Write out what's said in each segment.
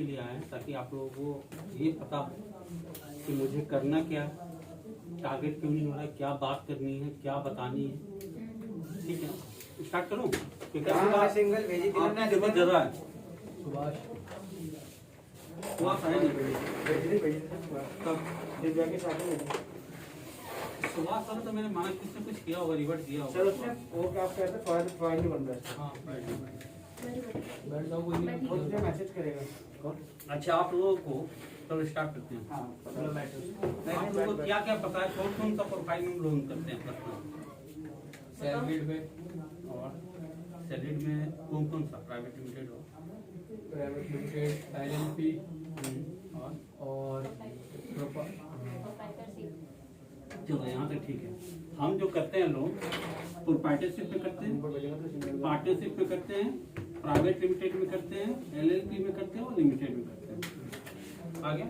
इसके लिए आए हैं ताकि आप लोगों को ये पता हो कि मुझे करना क्या है, टारगेट क्यों नहीं हो रहा है, क्या बात करनी है, क्या बतानी है। ठीक है, स्टार्ट करूं? सिंगल भेजी थी आपकी जरूरत ज्यादा है। सुभाष सुभाष आए नहीं? तब दिव्या के साथ में सुभाष सर तो मैंने माना किसने कुछ किया होगा, रिवर्ट किया होगा। सर उसने वो क्या कहते हैं फाइल नहीं बन रहा है। हाँ, बैठ जाओ, कोई नहीं, वो तुझे मैसेज करेगा। कौन? अच्छा, आप लोगों को चलो स्टार्ट करते हैं। हाँ, चलो बैठो। आप लोगों को क्या क्या पता है, कौन कौन सा प्रोफाइल में लोन करते हैं पर्सनल? सैलरीड में और सैलरीड में कौन कौन सा? प्राइवेट लिमिटेड हो, प्राइवेट लिमिटेड, एलएलपी और चलो यहाँ तक ठीक है। हम जो करते हैं लोन प्रोप्राइटरशिप में करते हैं, पार्टनरशिप में करते हैं, प्राइवेट लिमिटेड में करते हैं, एलएलपी में करते हैं और लिमिटेड में करते हैं। आगे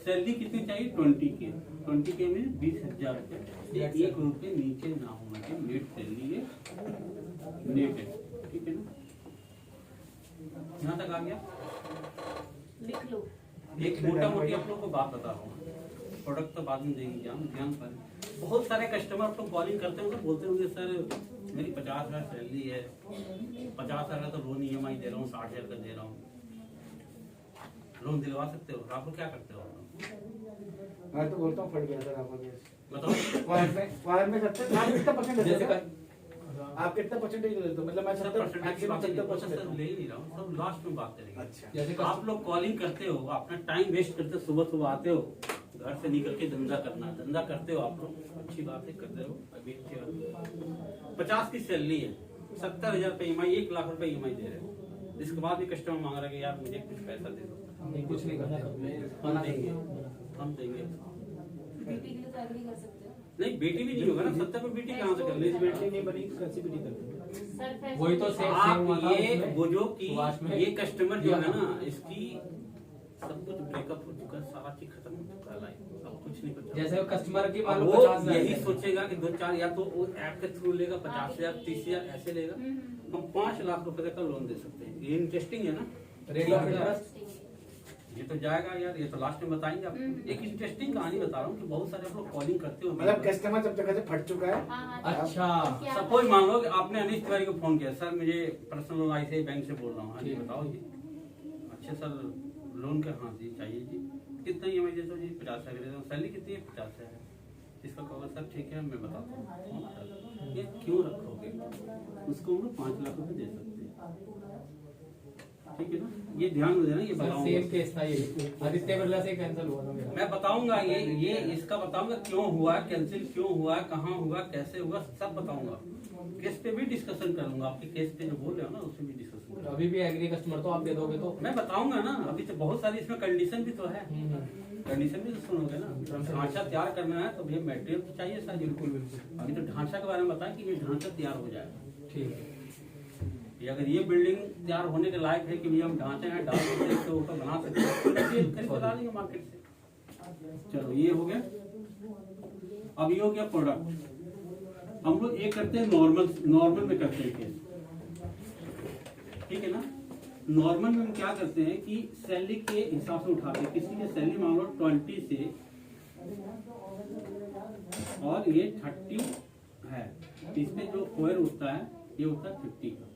सैलरी कितनी चाहिए? 20K। 20K में 20,000 रुपये, 1 रुपये नीचे ना होना चाहिए। नेट सैलरी है, नेट है, ठीक है ना? यहाँ तक आ गया? लिख लो। एक मोटा मोटी आप लोग को बात बता रहा हूँ, प्रोडक्ट तो बाद में देंगे, ध्यान पर। बहुत सारे कस्टमर तो कॉलिंग करते होंगे, बोलते होंगे सर मेरी 50,000 सैलरी है, 50,000 का तो लोन EMI दे रहा हूँ, 60,000 का दे रहा हूँ, लोन दिलवा सकते हो? आप लोग क्या करते हो? मैं तो बोलता हूँ फट गया सर आपका केस। बताओ। वायर में 70 आप कितना परसेंट देते हो? आप कितना परसेंटेज देते हो? मतलब मैं 70 मैक्सिमम 70% ले नहीं रहा हूँ, सब लास्ट में बात करेंगे। अच्छा, जैसे आप लोग कॉलिंग करते हो, अपना टाइम वेस्ट करते हो, सुबह सुबह आते हो, घर से निकल के धंधा करना, धंधा करते हो आप लोग, अच्छी बात है, करते हो। अभी 50 की सैलरी है, 70,000 रुपये EMI, 1 लाख रुपए EMI दे रहे हो। इसके बाद भी कस्टमर मांग रहा है कि यार मुझे कुछ पैसा दे दो। नहीं, कुछ नहीं करना। हम देंगे, हम देंगे। बेटी के लिए तो एग्री कर सकते हो। नहीं, बेटी भी नहीं होगा ना, 70 में बेटी कहाँ से कर लेगी? बेटी नहीं बनी तो कैसे भी नहीं करते। सर वही तो सेम आप ये बुझो कि सुभाष में ये कस्टमर जो है ना, इसकी सब कुछ ब्रेकअप हो चुका है, सारा चीज खत्म हो चुका है, लाइफ अब कुछ नहीं बचा। जैसे कस्टमर की मान लो वो 50,000 यही सोचेगा कि 2-4 या तो वो ऐप के थ्रू लेगा 50,000 30,000 ऐसे लेगा। हम 5 लाख रुपए का लोन दे सकते हैं। ये इंटरेस्टिंग है ना? रेगुलर इंटरेस्ट ये तो जाएगा यार, ये तो लास्ट में बताएंगे आपको। एक इंटरेस्टिंग कहानी बता रहा हूँ कि बहुत सारे आप लोग कॉलिंग करते हो, मतलब कस्टमर जब जगह से फट चुका है। अच्छा, सपोज मान लो कि आपने अनिश तिवारी को फोन किया, सर मुझे पर्सनल लोन ICICI बैंक से बोल रहा हूँ, हाँ जी बताओ जी। अच्छा सर लोन का, हाँ जी चाहिए जी, कितना EMI देता हूँ जी? 50,000 देता हूँ। सैलरी कितनी है? 50,000। इसका कहोगे सर ठीक है मैं बताता हूँ। ये क्यों रखोगे? उसको हम लोग 5 लाख रुपए दे सकते हैं, ठीक है ना? ये ध्यान में देना, ये बताऊंगा। सेम केस था ये, आदित्य बिरला से कैंसिल हुआ था मेरा। मैं बताऊंगा ये इसका बताऊंगा क्यों हुआ, कैंसिल क्यों हुआ, कहाँ हुआ, कैसे हुआ, सब बताऊंगा। केस पे भी डिस्कशन करूंगा, आपके केस पे जो बोल रहे हो ना उसमें भी डिस्कशन करूंगा। अभी भी एग्री कस्टमर तो आप दे दोगे तो मैं बताऊंगा ना, अभी तो बहुत सारी इसमें कंडीशन भी तो है, कंडीशन भी तो सुनोगे ना। ढांचा तैयार करना है तो भैया मटेरियल तो चाहिए सर। बिल्कुल बिल्कुल। अभी तो ढांचा के बारे में बताएं कि ये ढांचा तैयार हो जाएगा, ठीक है। अगर ये बिल्डिंग तैयार होने के लायक है कि भैया हम ढांचे हैं डाल सकते हैं तो ऊपर बना सकते हैं, खरीद के ला लेंगे मार्केट से। चलो ये हो गया। अब ये हो गया प्रोडक्ट। हम लोग ये करते हैं नॉर्मल में करते हैं केस, ठीक है ना? नॉर्मल में हम क्या करते हैं कि सैलरी के हिसाब से उठाते हैं। किसी की सैलरी मान लो 20 से और ये 30 है, इसमें जो ओवर उठता है ये होता है 50%।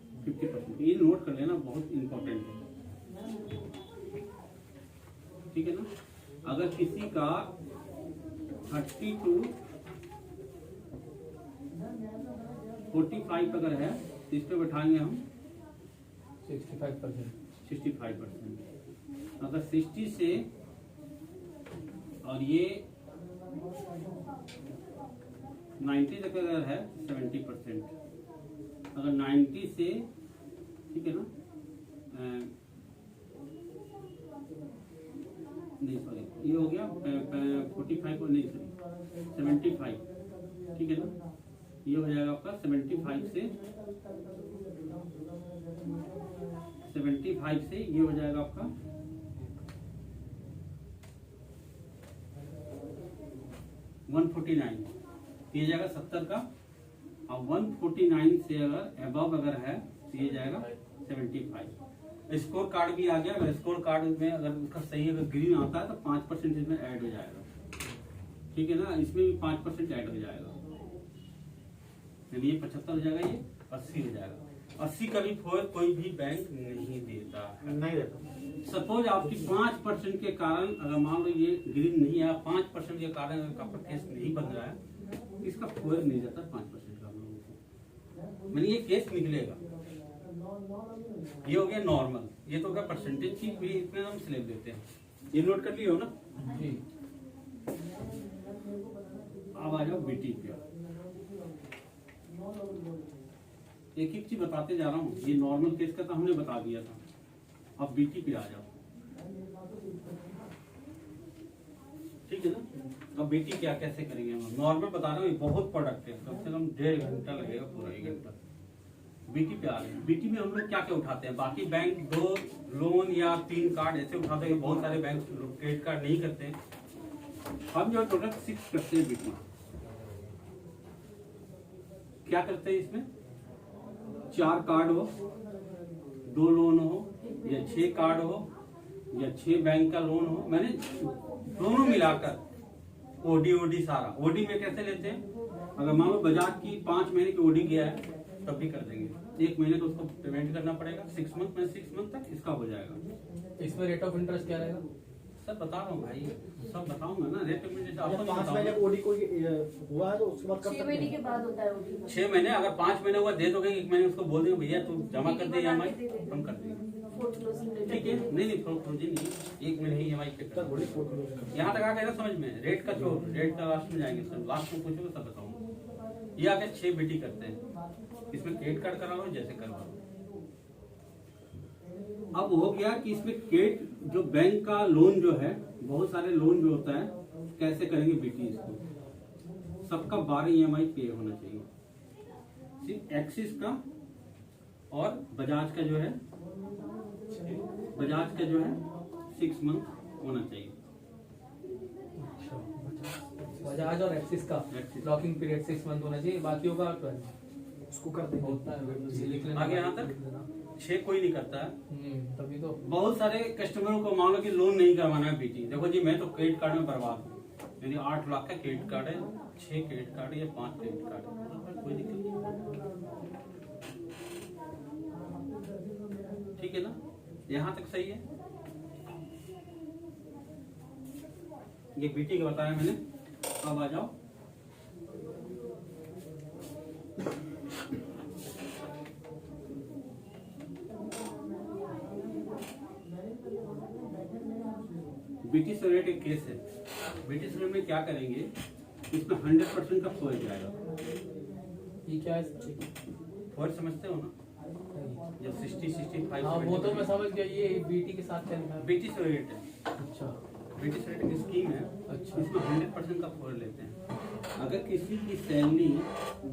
ये नोट कर लेना, बहुत इंपॉर्टेंट है, ठीक है ना? अगर किसी का 30 to 45 अगर है तो इस पे बैठाएंगे हम 65%। अगर 60 से और ये 90 तक अगर है 70%। अगर 90 से, ठीक है ना, नहीं सॉरी ये हो गया 45 और नहीं सॉरी 75, ठीक है ना? ये हो जाएगा आपका 75 से ये हो जाएगा आपका 149, ये जाएगा 70 का। अब 149 से अगर अबव अगर है तो ये जाएगा 75। स्कोर कार्ड भी आ गया। अगर स्कोर कार्ड में अगर उसका सही अगर ग्रीन आता है तो 5% इसमें ऐड हो जाएगा, ठीक है ना। इसमें भी 5% ऐड हो जाएगा, यानी ये 75 हो जाएगा, ये 80 हो जाएगा। 80 का भी फोर कोई भी बैंक नहीं देता है। नहीं देता। सपोज आपकी 5% के कारण अगर मान लो ये ग्रीन नहीं आया, 5% के कारण अगर आपका केस नहीं बन रहा है, इसका फोर नहीं जाता 5% का हम लोगों को, मैंने ये केस निकलेगा। ये हो गया नॉर्मल, ये तो क्या परसेंटेज की भी इतने हम स्लैब देते हैं, ये नोट कर लिए हो ना जी। अब आ जाओ बीटी पे, एक एक चीज बताते जा रहा हूँ। ये नॉर्मल केस का तो हमने बता दिया था, अब बीटी पे आ जाओ, ठीक है ना। अब बीटी क्या कैसे करेंगे हम, नॉर्मल बता रहा हूँ, ये बहुत प्रोडक्ट है, कम से कम 1.5 घंटा लगेगा, पूरा 1 घंटा। बीटी पे आ गए। बीटी में हम लोग क्या क्या उठाते हैं, बाकी बैंक 2 लोन या 3 कार्ड ऐसे उठाते हैं, बहुत सारे बैंक क्रेडिट कार्ड नहीं करते हैं। हम जो प्रोडक्ट 6 करते हैं बीटी, क्या करते हैं इसमें, 4 कार्ड हो, 2 लोन हो, या 6 कार्ड हो, या 6 बैंक का लोन हो, मैंने दोनों मिलाकर ओडी सारा। ओडी में कैसे लेते हैं, अगर मान लो बजाज की 5 महीने की ओडी गया है तब भी कर देंगे, 1 महीने का उसको पेमेंट करना पड़ेगा, 6 मंथ में 6 मंथ तक इसका हो जाएगा। इसमें रेट ऑफ इंटरेस्ट क्या रहेगा? सर बता रहा हूँ भाई, सब बताऊंगा ना, रेट पेमेंट जैसे अच्छा, आपको 5 महीने ओडी को हुआ है तो उसके बाद कब 6 तक महीने के बाद होता है ओटी। 6 महीने, अगर 5 महीने हुआ दे दोगे, 1 महीने उसको बोल देंगे भैया तू जमा कर दे EMI, हम कर देंगे, ठीक है। नहीं फ्रोजी नहीं, 1 महीने की EMI पे कर तक देंगे। बोली यहाँ तक आ गया ना समझ में, रेट का छोड़, रेट का लास्ट में जाएंगे सर, लास्ट में पूछोगे सब बताऊंगा। ये आगे 6 बीटी करते हैं, इसमें क्रेडिट कार्ड कराओ जैसे करवाओ। अब हो गया कि इसमें क्रेडिट जो बैंक का लोन जो है, बहुत सारे लोन जो होता है, कैसे करेंगे बीटी, इसको सबका 12 EMI पे होना चाहिए, सिर्फ एक्सिस का और बजाज का जो है, बजाज का जो है 6 मंथ होना चाहिए। बजाज और एक्सिस का एक्सिस। लॉकिंग पीरियड 6 मंथ होना चाहिए, बाकी होगा 12 उसको कर देंगे। होता है, लिख लेना। आगे यहाँ तक 6 कोई नहीं करता है। तभी तो बहुत सारे कस्टमरों को मान लो कि लोन नहीं करवाना है बीटी, देखो जी मैं तो क्रेडिट कार्ड में बर्बाद हूँ, यानी 8 लाख का क्रेडिट कार्ड है, 6 क्रेडिट कार्ड या 5 क्रेडिट कार्ड है, कोई दिक्कत नहीं, ठीक है ना। यहाँ तक सही है, ये बीटी का बताया मैंने। अब आ जाओ बीटी रेट एक केस है। बीटी रेट में क्या करेंगे, इसमें 100% का फोर जाएगा। ये क्या है? फोर समझते हो ना, जब 60-65। हाँ वो तो मैं समझ गया, ये बीटी के साथ क्या लिखा है? बीटी रेट है, अच्छा बीटी रेट की स्कीम है, अच्छा। इसमें 100% का फोर लेते हैं। अगर किसी की सैलरी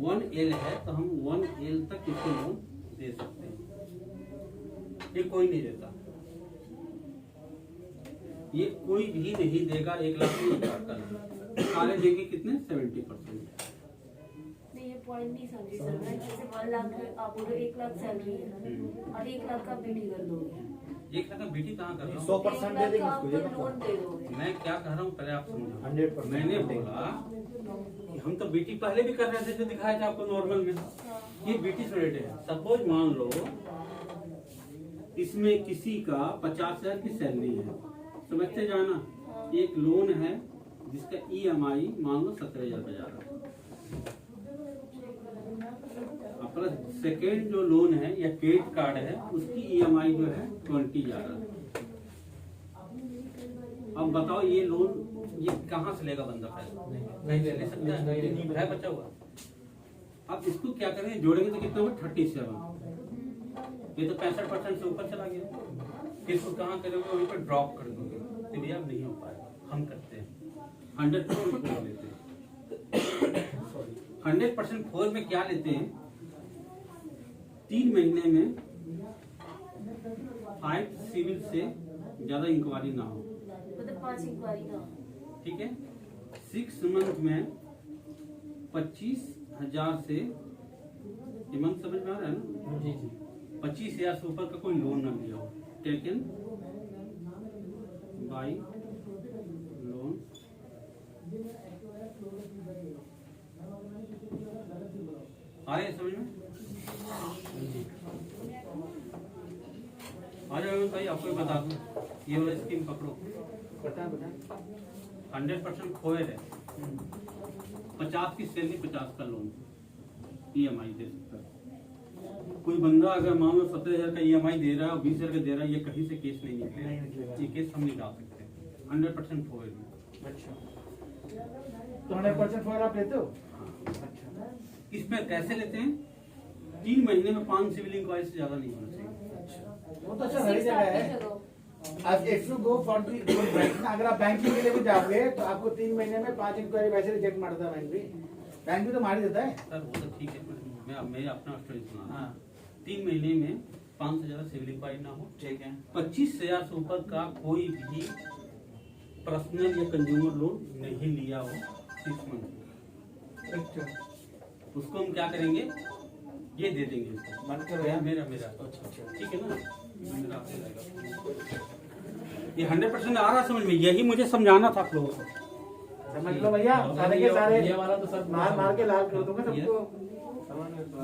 1L है तो हम 1L तक इसको लोन दे सकते हैं, ये कोई नहीं देता, ये कोई भी नहीं देगा। 1 लाख का सारे देंगे कितने, 70%। नहीं ये पॉइंट नहीं समझी सर मैं, जैसे 1 लाख आप बोलो 1 लाख सैलरी है और 1 लाख का बीटी कर दोगे, 1 लाख का बीटी कहाँ कर रहा हूँ, 100% दे देंगे उसको, ये आप लोन मतलब दे दोगे। मैं क्या कह रहा हूँ पहले आप समझो। 100%। मैंने बोला कि हम तो बीटी पहले भी कर रहे थे, जो दिखाया था आपको नॉर्मल में, ये बीटी रेट है। सपोज मान लो इसमें किसी का 50,000 की सैलरी है, समझते जाना, एक लोन है जिसका EMI मान लो 17,000 का जा रहा है, प्लस सेकेंड जो लोन है या क्रेडिट कार्ड है उसकी EMI जो है 20 जा रहा है। अब बताओ ये लोन ये कहाँ से लेगा बंदा पैसा, नहीं ले सकता है बचा हुआ। अब इसको क्या करेंगे, जोड़ेंगे तो कितना हुआ, 37। ये तो 65% से ऊपर चला गया, इसको कहाँ करोगे, वहीं पर ड्रॉप कर दोगे, तो भैया नहीं हो पाएगा। हम करते हैं 100% फोर लेते हैं। 100% फोर में क्या लेते हैं, 3 महीने में 5 सिविल से ज्यादा इंक्वायरी ना हो, मतलब 5 इंक्वायरी ना, ठीक है। 6 मंथ में 25,000 से, ये मंथ समझ में आ रहा है ना, जी जी 25,000 से ऊपर का कोई लोन ना लिया हो, टेकन बाय लोन आ रहे हैं समझ में? आ जाओ भाई, आपको भी बता दूं, ये वाला स्कीम पकड़ो, 100% खोए है, 50 की सैलरी 50 का लोन EMI दे सकता है। कोई बंदा अगर मान लो 17,000 का EMI दे रहा है और 20,000 का दे रहा है, ये कहीं से केस नहीं निकलेगा, ये केस हम निकाल सकते हैं 100% खोए में। अच्छा, तो 100% फॉर आप लेते हो? अच्छा, इसमें कैसे लेते हैं? 3 महीने में 5 सिविल इंक्वायरी से ज्यादा नहीं होना चाहिए। वो तो अच्छा हर जगह है। अब if you go for the bank, अगर आप बैंकिंग के लिए भी जाओगे तो आपको 3 महीने में 5 इंक्वायरी वैसे रिजेक्ट मारता है बैंक भी तो मार देता है। सर वो तो ठीक है, मैं अपना स्टोरी सुना। हाँ 3 महीने में 5 से ज्यादा सिविल इंक्वायरी ना हो, ठीक है। 25,000 से ऊपर का कोई भी पर्सनल या कंज्यूमर लोन नहीं लिया हो 6 मंथ, अच्छा, उसको हम क्या करेंगे, ये दे देंगे उसको। बंद करो यार। मेरा अच्छा, ठीक है ना, मेरा आपसे जाएगा। ये 100% आ रहा समझ में, यही मुझे समझाना था आप लोगों को। समझ लो भैया, सारे के सारे ये वाला तो सर मार के लाल कर दूंगा सबको।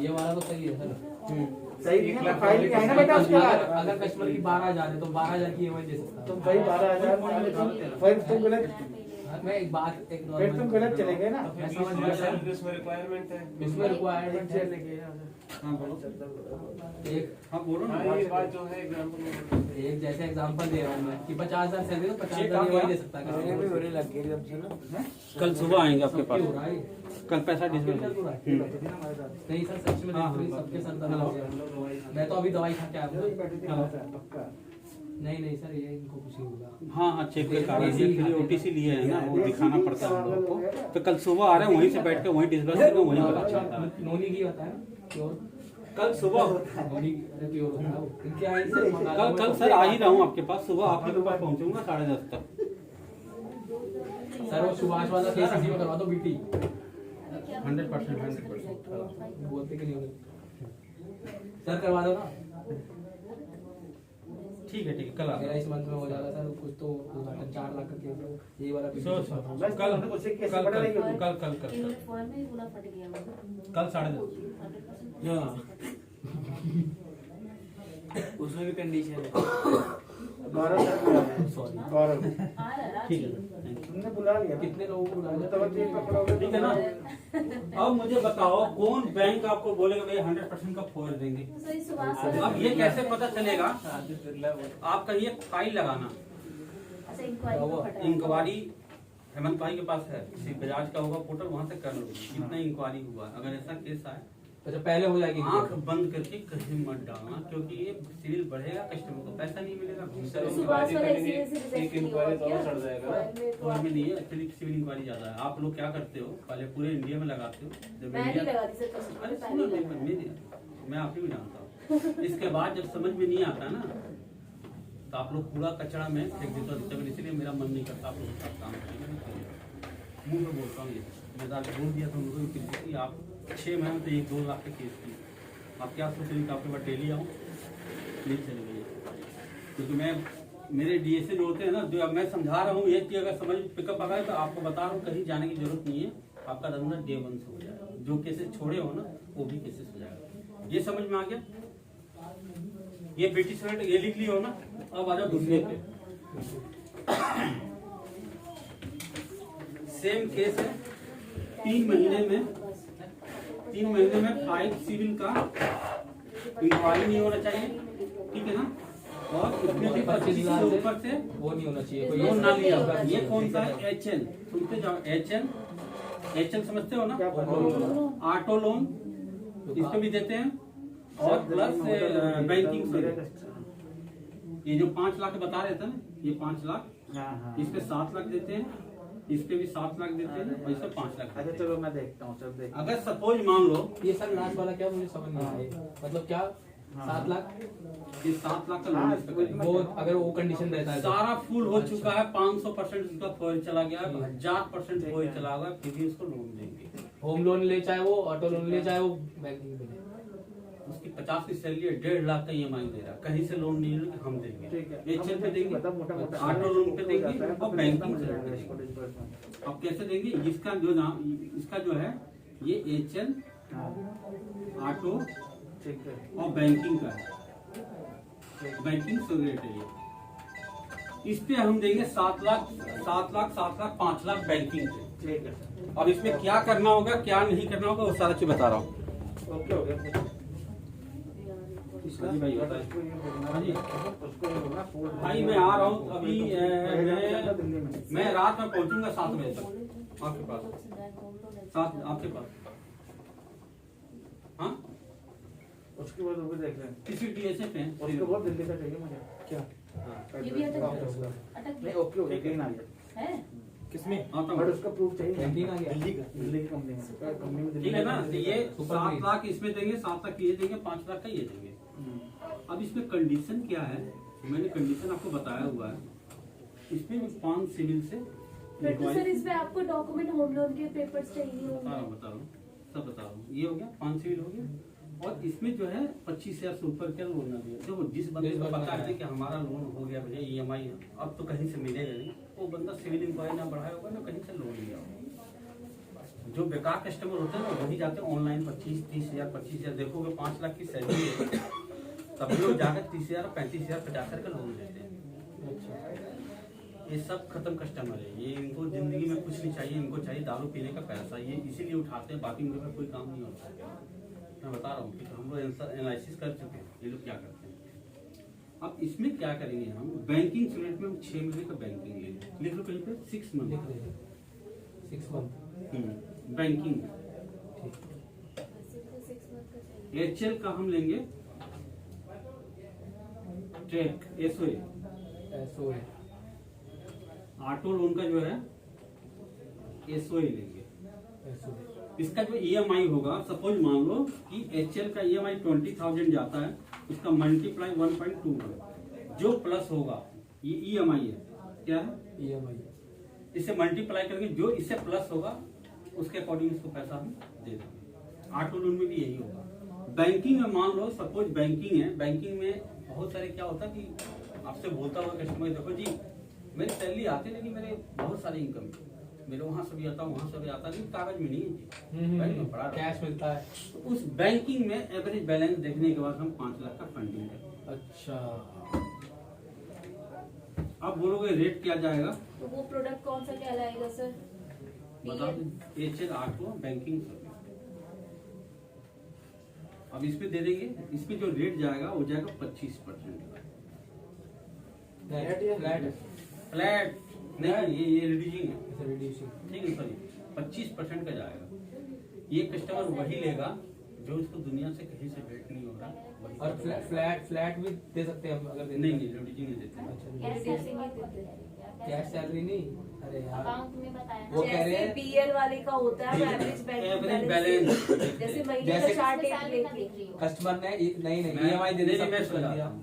ये वाला तो सही है सर। सही नहीं है, फाइल नहीं है ना बेटा उसके बाद। अगर कस्टमर की 12,000 है तो 12,000 की EMI दे सकता तुम है। भाई 12,000 फिर तुम गलत, मैं एक बात एक फिर तुम गलत चले गए ना। मैं समझ गया सर, इसमें रिक्वायरमेंट है। इसमें रिक्वायरमेंट है। हाँ बोलो, एक हाँ बोलो ना। हाँ, ये बात जो है एग्जाम्पल में एक जैसे एग्जांपल दे रहा हूँ मैं कि 50,000 सैलरी तो 50,000 EMI दे सकता है। कल सुबह आएंगे आपके पास, हो रहा है कल पैसा डिस्ट्रीब्यूट। नहीं सर, सच में सबके सर दर्द हो गया। मैं तो अभी दवाई खा के आया हूँ। नहीं सर, ये इनको कुछ नहीं होगा। हाँ चेक के कारण ये OTC लिए है ना, वो दिखाना पड़ता है हम लोग को। तो कल सुबह आ रहे हैं, वहीं से बैठ के वहीं डिस्कस करके वहीं पता चलता है। नोनी की होता है ना प्योर, कल सुबह नोनी प्योर होता है वो। इनके आई से कल सर आ ही रहा हूँ आपके पास, सुबह आप ही के पास पहुँचूंगा 10:30 तक। सर वो सुभाष वाला KCC में करवा दो BT। 100% बोलते कि नहीं होते सर, करवा दो ना। ठीक है कल आ मेरा इस मंथ में हो जाएगा सर, कुछ तो 4 लाख का केस है ये वाला। कल फोन में ही पूरा फट गया वो। कल 10:30। उसमें भी कंडीशन है। गौरव सर बुला रहे हैं। सॉरी, गौरव आ रहा ठीक है, तुमने बुला लिया ना? कितने लोगों को बुलाया? तवज्जो पकड़ोगे ठीक है ना। अब मुझे बताओ, कौन बैंक आपको बोलेगा भाई 100% का फोर देंगे? सही सुबह अब ये कैसे पता चलेगा? आप कहिए फाइल लगाना, अच्छा इंक्वायरी इंक्वायरी हेमंत भाई के पास है, किसी बजाज का होगा पोर्टल, वहाँ से कर लो कितना इंक्वायरी हुआ। अगर ऐसा केस आए, अच्छा पहले हो जाएगी। आंख बंद करके कहीं मत डालना, क्योंकि ये सिविल बढ़ेगा, कस्टमर को पैसा नहीं मिलेगा। सुबह वाला इसीलिए से रिजेक्ट एक नहीं इंक्वायरी हुआ तो क्या? और चढ़ जाएगा। तो हमें नहीं है एक्चुअली, सिविल इंक्वायरी ज्यादा है। आप लोग क्या करते हो, पहले पूरे इंडिया में लगाते हो, जब मैं नहीं इंडिया, लगा दी सर, कस्टमर अरे ने सुनो पहले नहीं, लगा। मैं आप ही भी जानता हूँ। इसके बाद जब समझ में नहीं आता ना, तो आप लोग पूरा कचरा में फेंक देते हो। इसलिए मेरा मन नहीं करता आप लोग का काम करेंगे। मुंह पे बोलता हूँ, ये मैंने आज बोल दिया था उनको कि आप 6 महीने में तो 1-2 लाख के केस की, आप क्या सोच रहे हैं कि आपके पास डेली आऊँ? नहीं चलेगी, क्योंकि मैं, मेरे DSA जो होते हैं ना, जो अब मैं समझा रहा हूँ, ये कि अगर समझ पिकअप आ गए तो आपको बता रहा हूँ, कहीं जाने की जरूरत नहीं है। आपका धंधा डे 1 से हो जाएगा। जो केसेस छोड़े हो ना, वो भी केसेस हो जाएगा। ये समझ में आ गया? ये बेटी सर्टिफिकेट ये लिख लियो ना। अब आ जाओ दूसरे पे। सेम केस है, 3 महीने में 5 सिविल का इंक्वायरी नहीं होना चाहिए, ठीक है ना? और उसमें भी 25 से ऊपर से वो नहीं होना चाहिए कोई लोन ना लिया होगा। ये कौन सा है? HN, सुनते जाओ। HN समझते हो ना? ऑटो लोन इस पे भी देते हैं, और प्लस बैंकिंग से ये जो 5 लाख बता रहे थे ना, ये 5 लाख, इस पे 7 लाख देते हैं, इस पे भी 7 लाख देते हैं, और इस पे 5 लाख अच्छा देते हैं। चलो मैं देखता हूँ, सब देखता अगर सपोज मान लो ये सर लास्ट वाला क्या मुझे समझ नहीं आया, मतलब क्या 7 लाख ये 7 लाख का लोन इस पे करेंगे। वो अगर वो कंडीशन रहता है तो? सारा फुल हो चुका है, 500% उसका फॉइल चला गया, 1000% फॉइल चला गया, फिर भी उसको लोन देंगे। होम लोन ले चाहे वो ऑटो लोन ले चाहे वो बैंकिंग पे ले। उसकी 50 की सैलरी है, 1.5 लाख का EMI दे रहा है, कहीं से लोन नहीं है, हम देंगे, ठीक है। HL पे देंगे, मतलब मोटा-मोटा ऑटो लोन पे देंगे जाता है, और तो बैंकिंग फिर से इसका देंगे। इसको disbursement। अब कैसे देंगे, इसका जो नाम, इसका जो है ये HL हाँ, ऑटो ठीक है। और बैंकिंग का है, बैंकिंग से रेट है ये। इस पे हम देंगे 7 लाख 7 लाख 7 लाख 5 लाख बैंकिंग पे। ठीक है सर। अब इसमें क्या करना होगा क्या नहीं करना होगा वो सारा चीज बता रहा हूँ। ओके हो गया। हाँ जी भाई, बताइए। उसको ये बोलना, हाँ जी। उसको ये बोलना, फोल्ड भाई मैं आ रहा हूँ अभी, दिल्ली में। मैं रात में पहुंचूंगा 7 बजे तक आपके पास, 7 आपके पास। हाँ, उसके बाद वो भी देख लें। किसी DSF है उसके बाद दिल्ली का चाहिए मुझे। क्या? हाँ। ये भी अटक हाँ, गया। अटक नहीं गया ओके हो गया, क्लीन आ गया। है। किसमें? आता बट हूँ। उसका प्रूफ चाहिए। कैंटीन आ गया। दिल्ली की कंपनी में। कंपनी में ठीक है ना, तो ये सुपर 7 ग्रीन। लाख इसमें देंगे, 7 लाख ये देंगे, 5 लाख का ये देंगे। अब इसमें कंडीशन क्या है, मैंने कंडीशन आपको बताया हुआ है। इसमें 5 सिविल से फिर तो सर इसमें आपको डॉक्यूमेंट होम लोन के पेपर्स चाहिए बता होंगे। रहा हूँ सब बता रहा हूँ। ये हो गया 5 सिविल हो गया, और इसमें जो है 25,000 से ऊपर का लोन ना दिया। देखो जिस बंदे को पता है कि हमारा लोन हो गया भैया, EMI अब तो कहीं से मिलेगा नहीं, वो बंदा सिविल इंक्वायरी ना बढ़ाया होगा ना कहीं से लोन लिया होगा। जो बेकार कस्टमर होते हैं ना वही जाते हैं ऑनलाइन 25-30,000 25,000 देखोगे 5 लाख की सैलरी है, तभी लोग जाकर 30,000 35,000 50,000 का लोन लेते हैं। ये सब खत्म कस्टमर है, ये इनको जिंदगी में कुछ नहीं चाहिए, इनको चाहिए दारू पीने का पैसा, ये इसीलिए उठाते हैं, बाकी इनके पास कोई काम नहीं होता। मैं बता रहा हूँ कि हम लोग एनालिसिस कर चुके हैं ये लोग क्या करते हैं। अब इसमें क्या करेंगे हम, बैंकिंग सेगमेंट में हम 6 महीने का बैंकिंग लेंगे, लिख लो कहीं पे 6 लिख मंथ रहे हैं 6 मंथ। बैंकिंग। सिर्फ 6 मंथ का चाहिए। HL का हम लेंगे check SOA, SOA auto loan का जो है SOA लेंगे। SOA इसका जो EMI होगा, सपोज मान लो कि HL का EMI 20,000 जाता है, उसका मल्टीप्लाई 1.2 जो प्लस होगा ये EMI है, क्या है EMI इसे मल्टीप्लाई करके जो इससे प्लस होगा उसके अकॉर्डिंग इसको पैसा हम दे देंगे। ऑटो लोन में भी यही होगा। बैंकिंग में मान लो सपोज बैंकिंग है, बैंकिंग में बहुत सारे क्या होता है कि आपसे बोलता हुआ कस्टमर देखो जी मेरी सैलरी आती है लेकिन मेरे बहुत सारी इनकम है, मेरे वहाँ से भी आता वहाँ से भी आता, लेकिन कागज में नहीं है जी, बैंक में पड़ा रहता है। कैश मिलता है। तो उस बैंकिंग में एवरेज बैलेंस देखने के बाद हम 5 लाख का फंडिंग करें। अच्छा, अब बोलोगे रेट क्या जाएगा, तो वो प्रोडक्ट कौन सा कहलाएगा सर? बता दें HL ऑटो बैंकिंग सर्विस। अब इस पे दे देंगे, इसमें जो रेट जाएगा वो जाएगा 25%। फ्लैट फ्लैट नहीं, ये रिड्यूसिंग है, रिड्यूसिंग। ठीक है सॉरी 25% का जाएगा। ये कस्टमर वही लेगा जो इसको दुनिया से कहीं से रेट नहीं हो रहा वही। और फ्लैट भी दे सकते हैं हम अगर देते नहीं नहीं रिड्यूसिंग नहीं देते हैं। अच्छा, कैसे ऐसे नहीं देते? कैश सैलरी नहीं। अरे यार अकाउंट में बताया वो कह रहे जैसे हैं PL वाले का होता है एवरेज एवरेज बैंक बैलेंस जैसे महीने का जैसे- चार्ट ना एक दिख लेके रही हो। कस्टमर ने नहीं नहीं मैं- EMI देने नहीं, सब मैं कुछ कर समझाता दिया हूँ।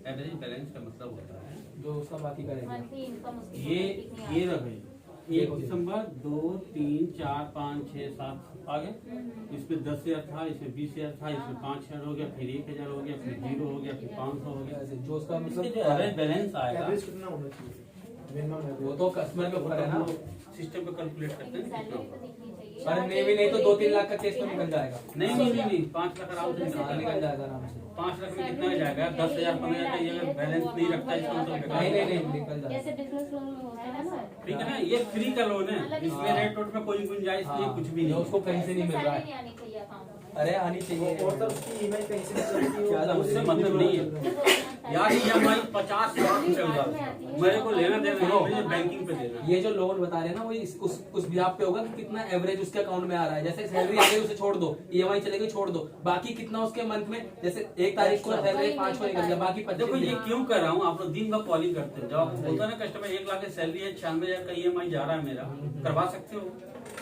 एवरेज बैलेंस का मतलब होता है जो उसका बाकी करेगा। मंथली इनकम उसकी ये कितनी आ रही ये है? रहे 1 दिसंबर 2 3 4 5 6 7 आ गए। इसमें 10,000 था, इसमें 20,000 था, इसमें 5,000 हो गया, फिर 1,000 हो गया, फिर 0 हो गया, फिर 500 हो गया। ऐसे जो उसका इसके जो मतलब एवरेज बैलेंस आएगा एवरेज कितना होना चाहिए? मिनिमम वो तो कस्टमर के ऊपर है ना। सिस्टम पे कैलकुलेट करते लेकिन हैं सैलरी कितना तो दिखनी चाहिए। पर नहीं भी नहीं तो 2-3 लाख का केस तो निकल जाएगा। नहीं 5 लाख आराम से सोलह से निकल निकल जाएगा। जाएगा आराम से। 5 लाख में कितना जाएगा? 10,000 15,000 का ये बैलेंस नहीं रखता इसका मतलब बेकार नहीं है। नहीं नहीं निकल जाएगा। जैसे बिजनेस लोन में होता है ना ठीक है ना, ये फ्री का लोन है, इसमें रेट वोट में कोई गुंजाइश नहीं, कुछ भी जो नहीं। उसको कहीं से नहीं मिल रहा सैलरी है। नहीं आनी चाहिए अकाउंट में। अरे आनी चाहिए। और तब उसकी ईमेल कहीं से नहीं चलती हो। क्या उससे मतलब नहीं है यार, EMI 50 लाख चल रहा है, मेरे को लेना देना नहीं, मुझे बैंकिंग पे देना है। ये जो लोन बता रहे हैं ना वो उस ब्याज पे होगा कि कितना एवरेज उसके अकाउंट में आ रहा है। जैसे सैलरी आ गई उसे छोड़ दो, EMI चलेगी छोड़ दो, बाकी कितना उसके मंथ में, जैसे 1 तारीख को सैलरी 5 को निकल गया, बाकी 25 देखो ये क्यों कर रहा हूँ, आप लोग दिन भर कॉलिंग करते हैं, जब आपको बोलता है ना कस्टमर 1 लाख की सैलरी है, 96,000 का EMI जा रहा है मेरा, करवा सकते हो?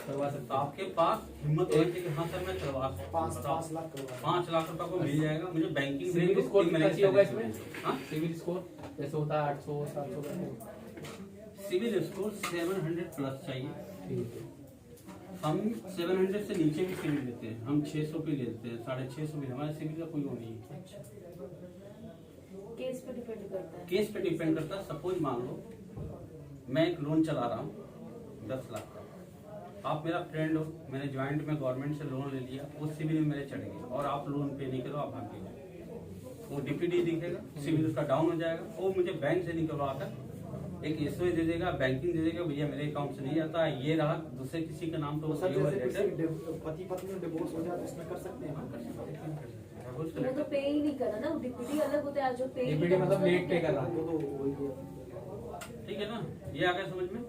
करवा तो सकते आपके पास हिम्मत होनी चाहिए कि हाँ सर मैं करवा सकता हूँ। 5 लाख करवा। 5 लाख रुपए को मिल जाएगा मुझे बैंकिंग। सिविल स्कोर कितना चाहिए होगा इसमें? हाँ? सिविल स्कोर जैसे होता है 800 700 का। सिविल स्कोर 700 प्लस चाहिए। ठीक है हम 700 से नीचे भी सिविल लेते हैं, हम 600 पे लेते हैं, 650 भी, हमारे सिविल का कोई वो नहीं है। केस पे डिपेंड करता है। केस पे डिपेंड करता है। सपोज मान लो मैं एक लोन चला रहा हूँ 10 लाख का, आप मेरा फ्रेंड हो, मैंने ज्वाइंट में गवर्नमेंट से लोन ले लिया, वो सिविल में मेरे चढ़ गए और आप लोन पे नहीं करो, आप भाग गए, वो डीपीडी दिखेगा, सिविल उसका डाउन हो जाएगा, वो मुझे बैंक से निकलवा कर एक एसओए दे देगा, बैंकिंग दे देगा, भैया मेरे अकाउंट से नहीं आता, ये रहा दूसरे किसी का नाम, तो वो सर ये हुआ जैसे लेटर। किसी पति पत्नी में डिवोर्स हो जाए तो इसमें कर सकते हैं वो तो पे ही नहीं करा ना, डिप्यूटी अलग होता है, जो पे डीपीडी मतलब लेट पे कर रहा है। वो तो वही है। ठीक है ना, ये आ गया समझ में।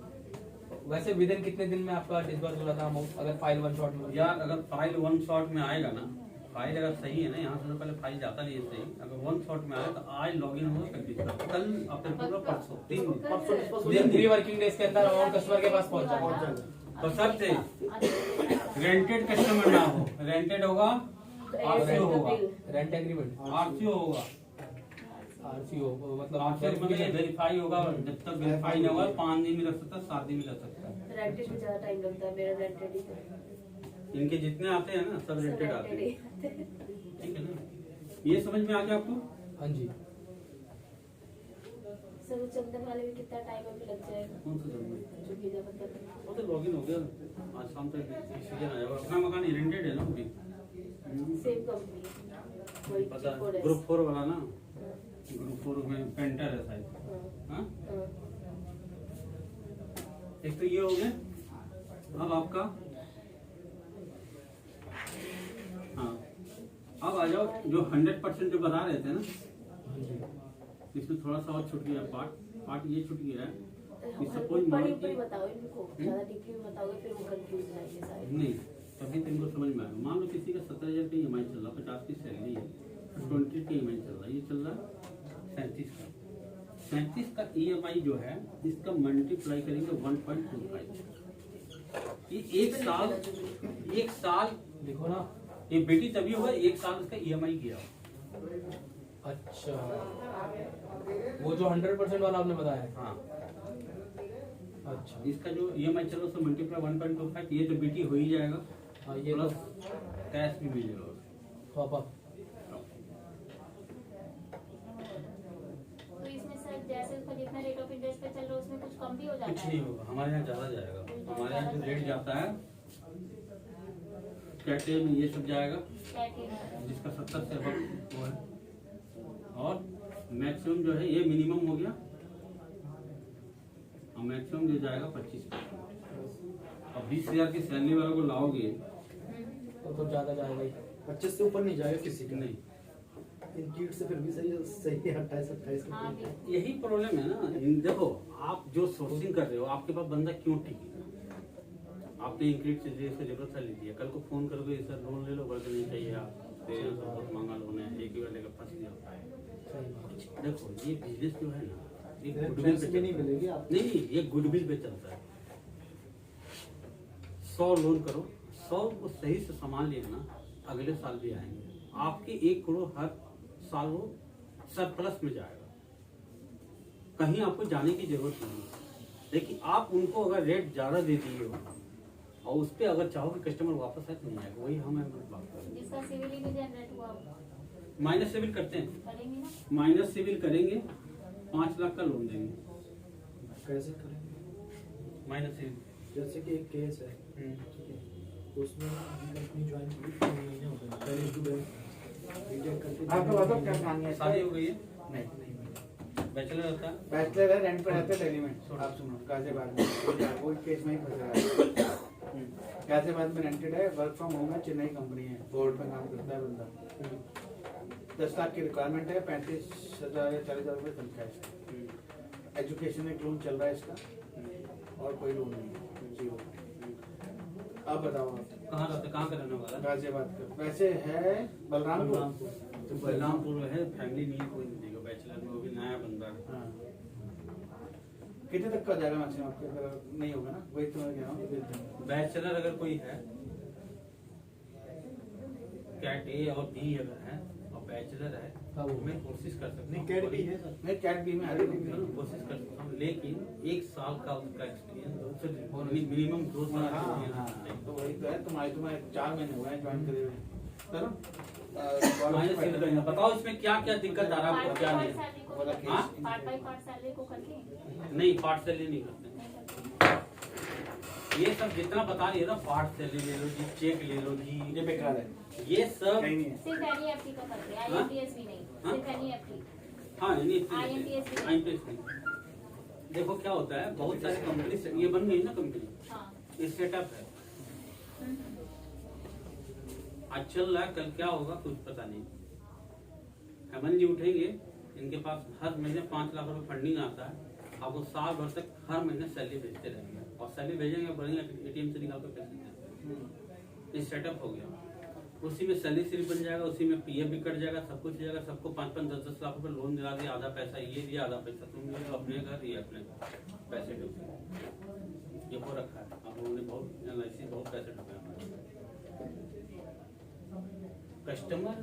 वैसे विद इन कितने दिन में आपका डिसबर्स हो रहा था अमाउंट, अगर फाइल वन शॉट में? यार अगर फाइल 1 शॉट में आएगा ना, फाइल अगर सही है ना, यहाँ से तो पहले फाइल जाता नहीं है सही, अगर 1 शॉट में आए तो आज लॉगिन होगा, कल अपने पूरा परसों 3 दिन, परसों disperse हो विद इन जाएंगे। 3 वर्किंग डेज के अंदर अमाउंट कस्टमर के पास पहुंच जाएगा। तो सब से रेंटेड कस्टमर ना हो, रेंटेड होगा, आरसीओ होगा, रेंट एग्रीमेंट, आरसीओ होगा, आरसीओ मतलब आरसीओ मतलब वेरीफाई होगा, जब तक वेरीफाई नहीं होगा 5 दिन में लग सकता है, 7 दिन में लग सकता है। रेंटेड में ज्यादा टाइम लगता है, मेरा रेंटेड ही था। इनके जितने आते हैं ना सब रेंटेड आते हैं, ठीक है ना। ये समझ में आ गया आपको? हाँ जी। सर वो चंदन वाले में कितना टाइम अभी लग जाएगा? कौन सा जरूरी? जो भेजा मतलब वो तो लॉगिन हो गया, आज शाम तक डिसीजन आ जाएगा। अपना मकान रेंटेड है ना अभी, सेम कंपनी वही पता है, G4S। ग्रुप 4 वाला ना, ग्रुप 4 में पेंटर है शायद। हाँ? हाँ। एक तो ये हो गया। अब आपका, हाँ अब आ जाओ जो 100% जो बता रहे थे ना, इसमें थोड़ा सा और छूट गया पार्ट ये छूट गया है कि सपोज ऊपर मान ही ऊपर ही कि बताओ इनको, ज्यादा डीपली में बताओगे फिर वो कंफ्यूज हो जाएंगे सारे। नहीं, तभी तुमको समझ में आएगा। मान लो किसी का 17,000 का ईएमआई चल रहा, 50 की सैलरी है, 20 का ईएमआई चल रहा है, ये चल रहा है 37 का ईएमआई जो है, इसका मल्टीप्लाई करेंगे 1.25, ये एक साल देखो ना। ये बेटी तभी होगा 1 साल उसका ईएमआई किया। अच्छा, वो जो 100% वाला आपने बताया है। हाँ, अच्छा, इसका जो ईएमआई चलो उससे मल्टीप्लाई 1.25, ये तो बेटी हो ही जाएगा, हाँ ये प्लस कैश भी मिलेगा। पापा तो इसमें सर जैसे उसका जितना रेट ऑफ इंटरेस्ट पे चल रहा है उसमें कुछ कम भी हो जाता कुछ है? नहीं होगा, हमारे यहाँ ज्यादा जाएगा। हमारे यहाँ जो रेट जाता है कैटे में ये सब जाएगा, क्या ठीक? जिसका 70 से अब वो है, और मैक्सिमम जो है ये मिनिमम हो गया, और मैक्सिमम जो जाएगा 25%। अब 20,000 की सैलरी वालों को लाओगे तो ज्यादा जाएगा ही। 25 से ऊपर नहीं जाएगा किसी का। नहीं, इन कीट से फिर भी सही है 28-28 हाँ का। भी। यही प्रॉब्लम है ना। देखो आप जो सोर्सिंग कर रहे हो, आपके पास बंदा क्यों टिके? आपने इंक्रीज चीजें इसको जरूरत ले लिया, कल को फोन करोगे सर लोन ले लो, बल्कि नहीं चाहिए, आप बहुत महंगा लोन है, एक ही बार लेकर फंस गया। देखो ये बिजनेस जो है ना, ये गुडविल पे नहीं मिलेगी आप। नहीं, ये गुडविल पे चलता है। 100 लोन करो, 100 को सही से संभाल लिया ना, अगले साल भी आएंगे आपके 1 करोड़ हर साल वो सरप्लस में जाएगा, कहीं आपको जाने की जरूरत नहीं है। लेकिन आप उनको अगर रेट ज्यादा दे दिए हो और उस पर अगर चाहो कि कस्टमर वापस आए तो नहीं आएगा, वही हम बात कर रहे हैं। जिसका सिविल ही नहीं जनरेट हुआ माइनस सिविल करते हैं, करेंगे ना? माइनस सिविल करेंगे, 5 लाख का लोन देंगे कैसे करेंगे? Minus CIBIL. जैसे कि एक केस है, ठीक है, उसमें कंपनी ज्वाइन की 3 महीने हो गए, पहले स्टूडेंट रिजेक्ट करके। आपका बताओ क्या कहानी है? शादी हो गई है, नहीं, बैचलर होता है, बैचलर है, रेंट पे रहते दिल्ली में। आप सुनो, गाजियाबाद में वो केस में ही फंस रहा है। गाजियाबाद में रेंटेड है, वर्क फ्रॉम होम है, चेन्नई कंपनी है, बोर्ड पे काम करता है बंदा। 10 लाख की रिक्वायरमेंट है, 35,000 या 40,000 रुपये तनख्वाह है। एजुकेशन एक लोन चल रहा है इसका, और कोई लोन नहीं है, जीरो। अब बताओ आप। कहाँ रहते, कहाँ का रहने वाला है? गाजियाबाद का वैसे है बलरामपुर। तो बलरामपुर में है, फैमिली नहीं है, कोई नहीं देगा, बैचलर में, वो भी नया बंदा है। हाँ। कितने तक का जाएगा मैक्सिमम आपके? अगर नहीं होगा ना, वही तो मैं कह रहा हूँ। बैचलर अगर कोई है, कैट ए और बी अगर है और बैचलर है, हाँ, वो मैं कोशिश कर सकता हूँ। कैट बी है सर, नहीं कैट बी में आ रही है। कोशिश कर सकता हूँ, लेकिन 1 साल का उसका एक्सपीरियंस उससे मिनिमम ग्रोथ हाँ हाँ तो वही तो है। तुम्हारे 4 महीने हुए हैं ज्वाइन करे हुए। चलो बताओ इसमें क्या क्या दिक्कत आ रहा है आपको, क्या नहीं? सैलरी को वाला करके, हाँ? पार्ट बाय पार्ट सैलरी को करके नहीं, पार्ट सैलरी नहीं करते। नहीं करते। ये सब जितना बता रही है ना, पार्ट सैलरी ले लो जी, चेक ले लो जी, ये बेकार है, ये सब कहीं नहीं है। सिर्फ एनईएफटी का करते हैं, हाँ? आईएमपीएस भी नहीं, हाँ? सिर्फ एनईएफटी। हाँ नहीं IMPS भी। IMPS नहीं। देखो क्या होता है, बहुत सारी कंपनी ये बन गई ना कंपनी, हाँ। ये सेटअप है, आज चल रहा है, कल क्या होगा कुछ पता नहीं। हेमंत जी उठेंगे, इनके पास हर महीने 5 लाख रुपए फंडिंग आता है, आपको साल भर तक हर महीने सैलरी भेजते रहेंगे, और सैलरी भेजेंगे बढ़ेंगे, ATM से निकाल कर पैसे देंगे। ये सेटअप हो गया, उसी में सैलरी स्लिप बन जाएगा, उसी में PF भी कट जाएगा, सब कुछ जाएगा, सबको 5-5, 10-10 लाख रुपए लोन दिला दिया, आधा पैसा ये दिया, आधा पैसा तुम ये अपने घर, ये अपने पैसे डूबे, ये हो रखा है। आप लोगों ने बहुत एनालिसिस, बहुत पैसे डूबे हमारे। कस्टमर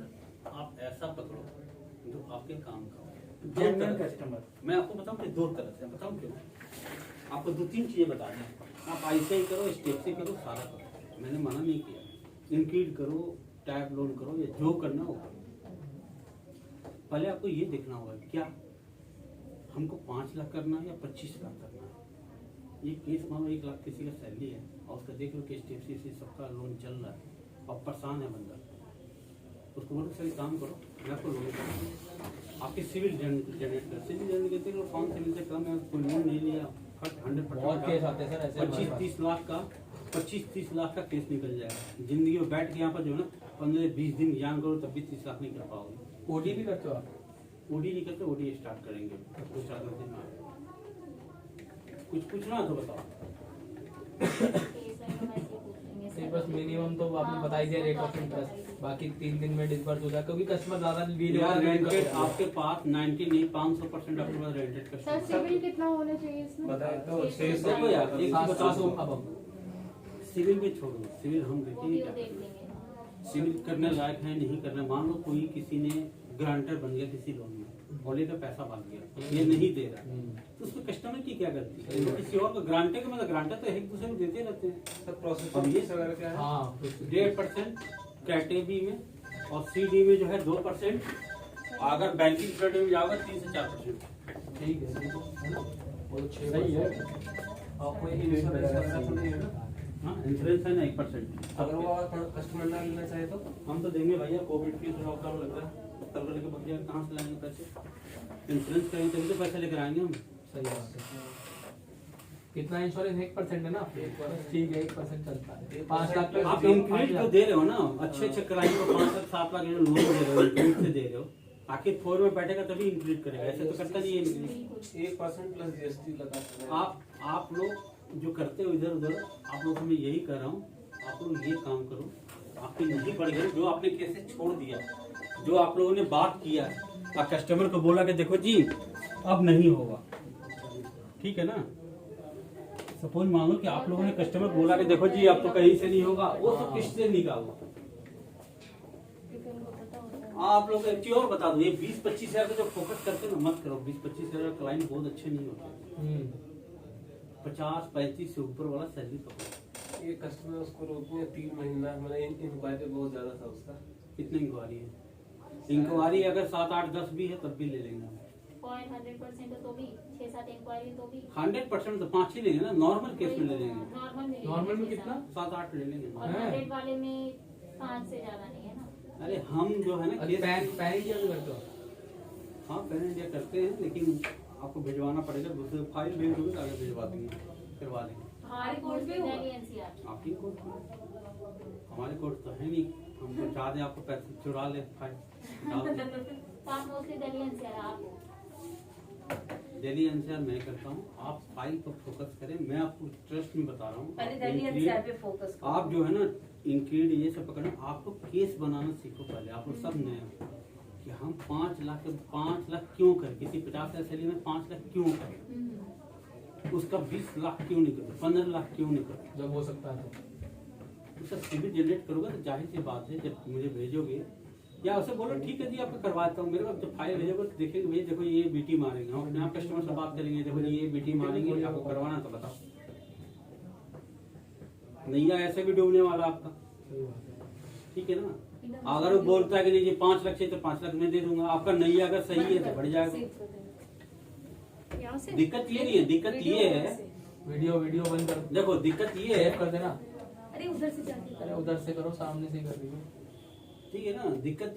आप ऐसा पकड़ो जो आपके काम का हो। Genuine customer. मैं आपको बताऊं कि 2 तरह से बताऊं क्यों। आपको 2-3 चीजें बता दें, आप ICI करो, स्टेप से करो, सारा करो, मैंने मना नहीं किया। इंक्रीड करो, टैब लोन करो, या जो करना हो करो। पहले आपको ये देखना होगा क्या हमको 5 लाख करना है या 25 लाख करना है। ये केस मानो 1 लाख किसी का सैलरी है, और उसका देख लो कि स्टेप से सबका लोन चल रहा है और परेशान है बंदा, उसको बोलो सही काम करो, मैं आपको लोन करूँगा। आपकी सिविल जनरेट कर, सिविल जनरेट करते हो, कौन सिविल से कम है, कोई लोन नहीं लिया, 100% बहुत केस आते हैं सर ऐसे हमारे पास। 25-30 लाख का 25-30 लाख का केस निकल जाएगा। जिंदगी में बैठ के यहाँ पर जो है ना 15-20 दिन ज्ञान करो तब भी 30 लाख नहीं कर पाओगे। ओडी भी करते हो आप? OD नहीं करते, OD स्टार्ट करेंगे कुछ 4 दिन में। कुछ पूछना है तो बताओ। केस है तो वैसे ही पूछ लेंगे नहीं, सर। बस मिनिमम तो आपने हाँ, बता ही दिया वो रेट तो ऑफ आपने बता ही इंटरेस्ट, दिया। बाकी 3 दिन में डिस्बर्स हो जाए, क्योंकि कस्टमर ज्यादा वीडियो यार रेंटेड आपके पास 90 नहीं 500% आपके पास रेंटेड सर कस्टमर। सिविल कितना होना चाहिए इसमें? बताए तो शेष देखो यार, एक चीज बता दो, अब हम सिविल में छोड़ो, सिविल हम वो भी देखेंगे वो क्या देख लेंगे। सिविल करने लायक है नहीं करना। मान लो कोई किसी ने ग्रांटर बन गया किसी लोन में, बोले का पैसा भाग गया, ये नहीं दे रहा है, तो उसमें कस्टमर की क्या गलती है? तो किसी और को ग्रांटर का मतलब ग्रांटर तो एक दूसरे को देते रहते हैं। सर प्रोसेस अब ये वगैरह क्या है? हाँ 1.5% कैटेगरी में, और CD में जो है 2%, अगर बैंकिंग सेक्टर में जाओगे 3 से 4%। ठीक है ना, वो 6 सही है। आपको ये इंश्योरेंस वगैरह तो नहीं है ना? हाँ इंश्योरेंस है ना 1%। अगर वो कस्टमर ना लेना चाहे तो हम तो देंगे भैया, कोविड की लॉकडाउन लग रहा है, तब लेके भैया कहाँ से लाएंगे पैसे? इंश्योरेंस करेंगे तभी तो पैसे लेकर आएंगे हम। सही बात है। कितना इंश्योरेंस 1% है ना? ठीक है 1% चलता है। 5 लाख पे आप इंक्रीड तो दे रहे हो ना, अच्छे क्लाइंट को 5 लाख 7 लाख लोन दे रहे हो, इंक्रीड से दे रहे हो, आखिर 4 में बैठेगा तभी इंक्रीड करेगा, ऐसे तो करता नहीं है इंक्रीड। बिल्कुल। 1% प्लस GST लगा सकते हैं। आप लोग जो करते हो इधर उधर, आप लोग को मैं यही कह रहा हूँ, आप लोग ये काम करो, आपकी नहीं बढ़ गई, जो आपने केसेस छोड़ दिया, जो आप लोगों ने बात किया और कस्टमर को बोला कि देखो जी अब नहीं होगा, ठीक है ना। सपोज मान लो कि आप लोगों ने कस्टमर को बोला कि देखो जी अब तो कहीं से नहीं होगा, वो सब किससे निकालो। आप लोग एक चीज और बता दो, ये 20-25 हजार का जो फोकस करते हो ना, मत करो। 20-25 हजार का क्लाइंट बहुत अच्छे नहीं होते। 50-35 से ऊपर वाला सैलरी पकड़ो। ये कस्टमर उसको रोकने 3 महीना, मतलब इंक्वायरी बहुत ज्यादा था उसका। कितनी इंक्वायरी है? इंक्वायरी अगर 7, 8, 10 भी है तब भी ले लेंगे हम। 0.100% तो भी 6-7 इंक्वायरी तो भी 100% तो 5 ही लेंगे ना, नॉर्मल केस में ले लेंगे। नॉर्मल में कितना? 7-8 ले लेंगे। और 100 वाले में 5 से ज्यादा नहीं है ना। अरे हम जो है ना केस, पैन इंडिया भी करते हो? हाँ पैन इंडिया करते हैं, लेकिन आपको भिजवाना पड़ेगा, दूसरे फाइल भेज दोगे तो आगे भिजवा देंगे, करवा देंगे। हमारे कोर्स में दिल्ली NCR। आपकी कोर्ट हमारे कोर्ट तो है नहीं, हम तो चाह दें आपको पैसे चुरा ले फाइल डाल दें। तो आप मोस्टली दिल्ली NCR आप दिल्ली NCR मैं करता हूँ, आप फाइल पर फोकस करें। मैं आपको ट्रस्ट में बता रहा हूँ, पहले आप दिल्ली increase- NCR पे फोकस करो। आप जो है ना इंक्रीड ये सब पकड़ना, आपको केस बनाना सीखो पहले। आप लोग सब नए हो कि हम 5 लाख क्यों करें, किसी 50 लाख सैलरी में 5 लाख क्यों करें, उसका 20 लाख क्यों नहीं करें, 15 लाख क्यों नहीं करें। जब हो सकता है उसका सिविल जनरेट करोगे तो जाहिर सी बात है, जब मुझे भेजोगे या उसे बोलो ठीक है जी आपको करवाता हूँ, मेरे पास जब फाइल भेजोगे तो देखेंगे भैया देखो ये BT मारेंगे, हम अपने आप कस्टमर से बात करेंगे, देखो ये BT मारेंगे, आपको करवाना तो बताओ। नैया ऐसे भी डूबने वाला आपका, ठीक है ना। अगर वो बोलता है कि नहीं जी 5 लाख चाहिए तो 5 लाख मैं दे दूंगा, आपका नैया अगर सही है तो बढ़ जाएगा। यहाँ से दिक्कत ये नहीं है, दिक्कत ये है, वीडियो वीडियो बंद कर, देखो दिक्कत ये है, सेव कर देना। अरे उधर से जाके अरे उधर से करो, सामने से ही कर रही हो। ठीक है ना, दिक्कत